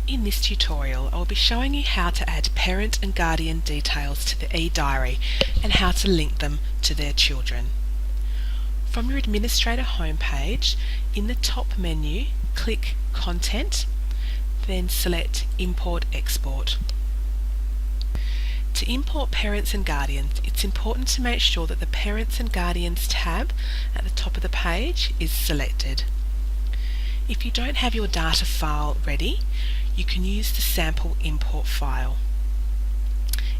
In this tutorial, I will be showing you how to add parent and guardian details to the eDiary and how to link them to their children. From your administrator homepage, in the top menu, click Content, then select Import Export. To import parents and guardians, it's important to make sure that the Parents and Guardians tab at the top of the page is selected. If you don't have your data file ready, you can use the sample import file.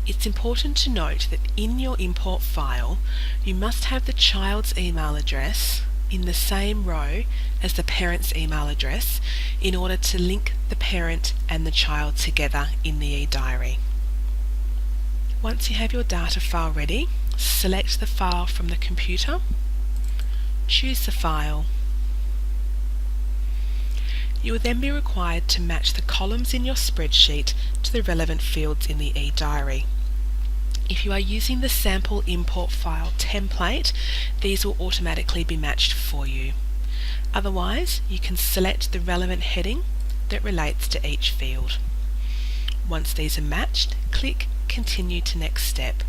It's important to note that in your import file, you must have the child's email address in the same row as the parent's email address in order to link the parent and the child together in the eDiary. Once you have your data file ready, select the file from the computer, choose the file. You will then be required to match the columns in your spreadsheet to the relevant fields in the eDiary. If you are using the sample import file template, these will automatically be matched for you. Otherwise, you can select the relevant heading that relates to each field. Once these are matched, click Continue to Next Step.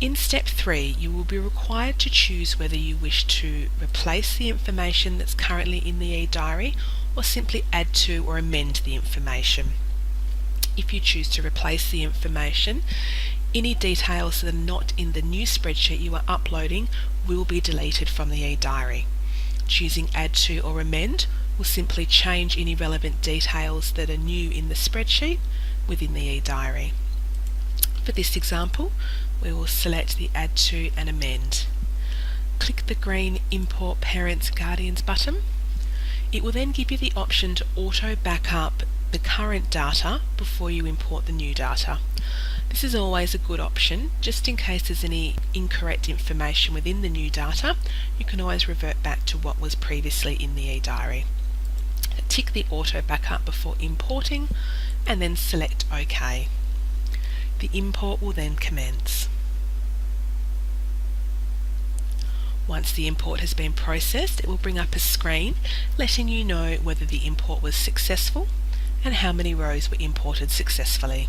In step 3, you will be required to choose whether you wish to replace the information that's currently in the eDiary or simply add to or amend the information. If you choose to replace the information, any details that are not in the new spreadsheet you are uploading will be deleted from the eDiary. Choosing Add to or Amend will simply change any relevant details that are new in the spreadsheet within the eDiary. For this example, we will select the Add to and Amend. Click the green Import Parents Guardians button. It will then give you the option to auto backup the current data before you import the new data. This is always a good option, just in case there's any incorrect information within the new data. You can always revert back to what was previously in the eDiary. Tick the auto backup before importing and then select OK. The import will then commence. Once the import has been processed, it will bring up a screen letting you know whether the import was successful and how many rows were imported successfully.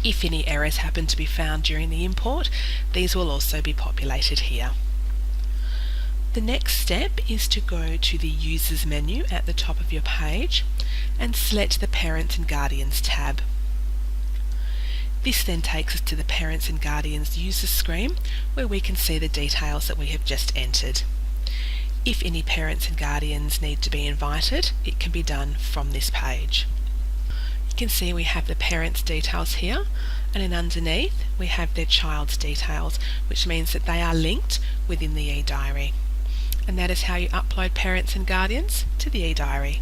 If any errors happen to be found during the import, these will also be populated here. The next step is to go to the Users menu at the top of your page and select the Parents and Guardians tab. This then takes us to the Parents and Guardians user screen where we can see the details that we have just entered. If any parents and guardians need to be invited, it can be done from this page. You can see we have the parents' details here, and then underneath we have their child's details, which means that they are linked within the eDiary. And that is how you upload parents and guardians to the eDiary.